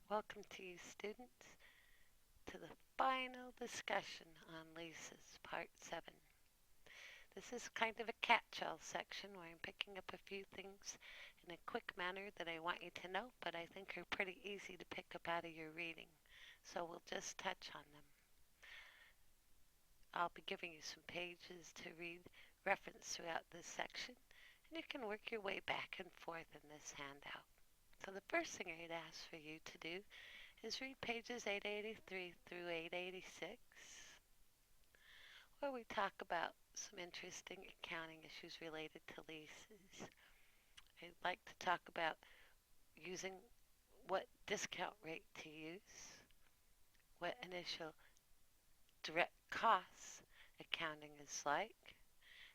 Welcome to you students to the final discussion on leases, part 7. This is kind of a catch-all section where I'm picking up a few things in a quick manner that I want you to know, but I think are pretty easy to pick up out of your reading. So we'll just touch on them. I'll be giving you some pages to read, reference throughout this section, and you can work your way back and forth in this handout. So the first thing I'd ask for you to do is read pages 883 through 886, where we talk about some interesting accounting issues related to leases. I'd like to talk about using what discount rate to use, what initial direct costs accounting is like,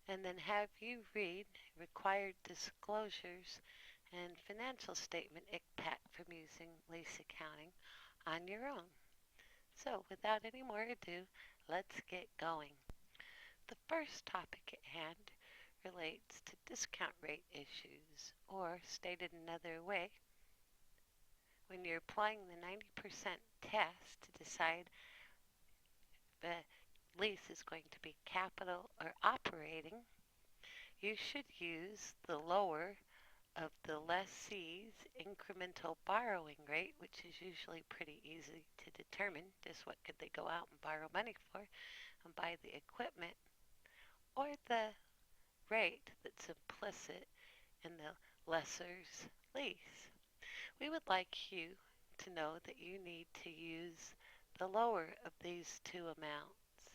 and then have you read required disclosures and financial statement impact from using lease accounting on your own. So without any more ado, let's get going. The first topic at hand relates to discount rate issues, or stated another way, when you're applying the 90% test to decide if the lease is going to be capital or operating, you should use the lower of the lessee's incremental borrowing rate, which is usually pretty easy to determine. Just what could they go out and borrow money for and buy the equipment, or the rate that's implicit in the lessor's lease. We would like you to know that you need to use the lower of these two amounts.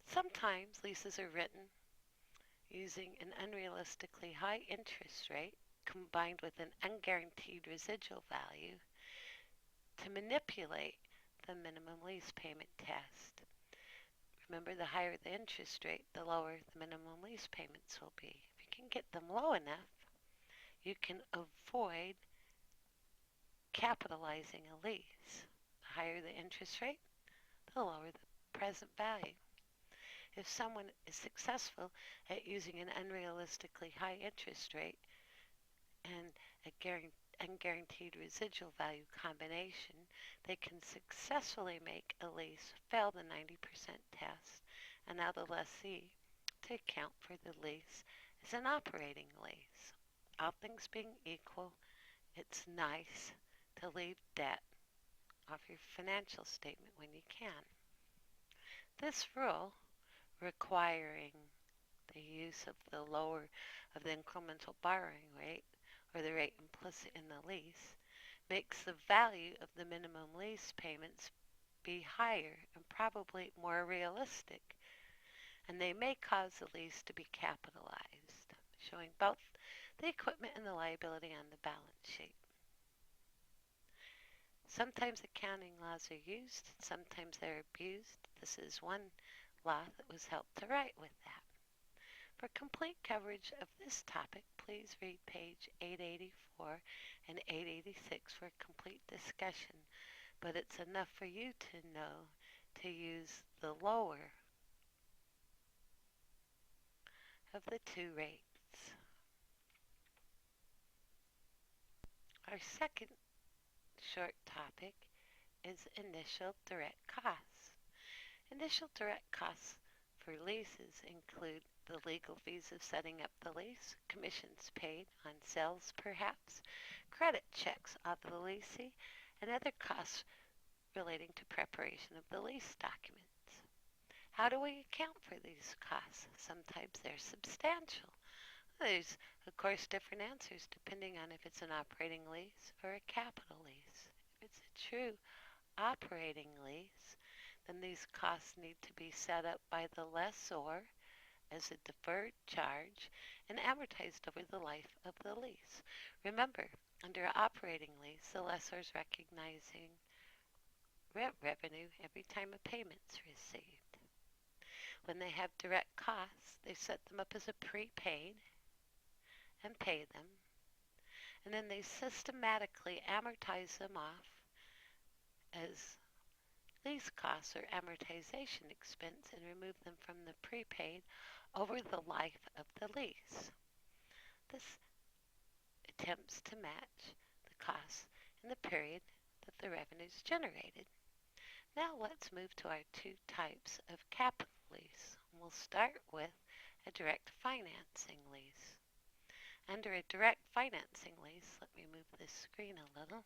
Sometimes leases are written using an unrealistically high interest rate combined with an unguaranteed residual value to manipulate the minimum lease payment test. Remember, the higher the interest rate, the lower the minimum lease payments will be. If you can get them low enough, you can avoid capitalizing a lease. The higher the interest rate, the lower the present value. If someone is successful at using an unrealistically high interest rate and a unguaranteed residual value combination, they can successfully make a lease fail the 90% test and allow the lessee to account for the lease as an operating lease. All things being equal, it's nice to leave debt off your financial statement when you can. This rule, requiring the use of the lower of the incremental borrowing rate, or the rate implicit in the lease, makes the value of the minimum lease payments be higher and probably more realistic, and they may cause the lease to be capitalized, showing both the equipment and the liability on the balance sheet. Sometimes accounting laws are used, sometimes they're abused. This is one law that was helped to write with that. For complete coverage of this topic, please read page 884 and 886 for a complete discussion, but it's enough for you to know to use the lower of the two rates. Our second short topic is initial direct costs. Initial direct costs for leases include the legal fees of setting up the lease, commissions paid on sales perhaps, credit checks of the leasee, and other costs relating to preparation of the lease documents. How do we account for these costs? Sometimes they're substantial. There's, of course, different answers depending on if it's an operating lease or a capital lease. If it's a true operating lease, then these costs need to be set up by the lessor as a deferred charge and amortized over the life of the lease. Remember, under an operating lease, the lessor is recognizing rent revenue every time a payment's received. When they have direct costs, they set them up as a prepaid and pay them, and then they systematically amortize them off as lease costs or amortization expense and remove them from the prepaid over the life of the lease. This attempts to match the costs in the period that the revenue is generated. Now let's move to our two types of capital lease. We'll start with a direct financing lease. Under a direct financing lease, let me move this screen a little,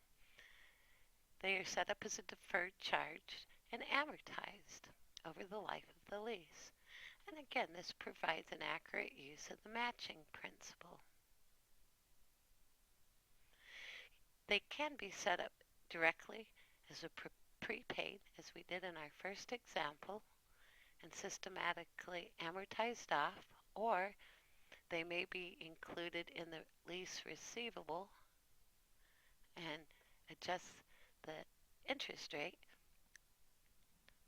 they are set up as a deferred charge and amortized over the life of the lease. And again, this provides an accurate use of the matching principle. They can be set up directly as a prepaid, as we did in our first example, and systematically amortized off, or they may be included in the lease receivable and adjust the interest rate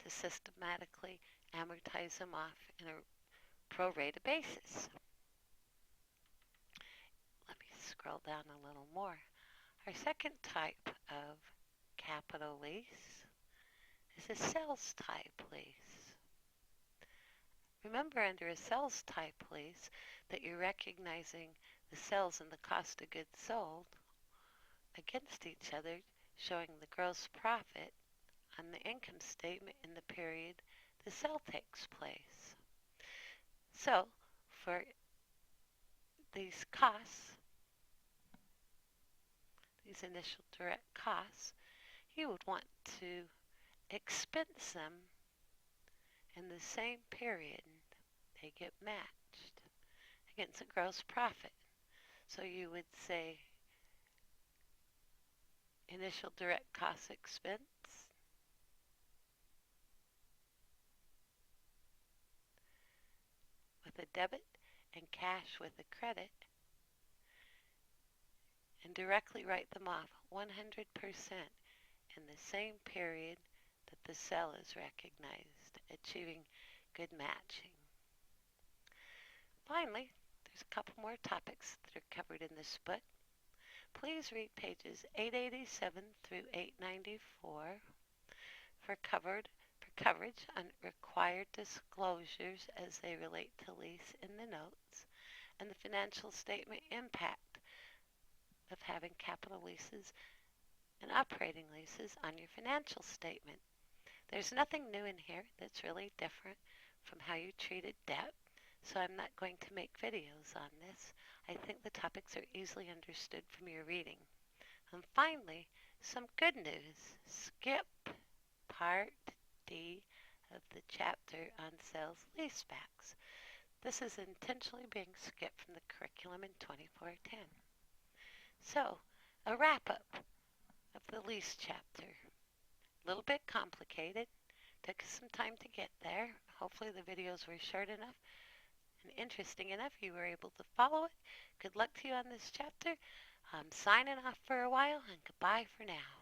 to systematically amortize them off in a pro rata basis. Let me scroll down a little more. Our second type of capital lease is a sales type lease. Remember, under a sales type lease that you're recognizing the sales and the cost of goods sold against each other, showing the gross profit on the income statement in the period the sale takes place. So, for these costs, these initial direct costs, you would want to expense them in the same period they get matched against the gross profit. So you would say initial direct cost expense with a debit and cash with a credit, and directly write them off 100% in the same period that the sale is recognized, achieving good matching. Finally, there's a couple more topics that are covered in this book. Please read pages 887 through 894 for coverage on required disclosures as they relate to lease in the notes, and the financial statement impact of having capital leases and operating leases on your financial statement. There's nothing new in here that's really different from how you treated debt, so I'm not going to make videos on this. I think the topics are easily understood from your reading. And finally, some good news. Skip Part D of the chapter on sales leasebacks. This is intentionally being skipped from the curriculum in 2410. So, a wrap-up of the lease chapter. A little bit complicated. Took us some time to get there. Hopefully the videos were short enough and interesting enough you were able to follow it. Good luck to you on this chapter. I'm signing off for a while, and goodbye for now.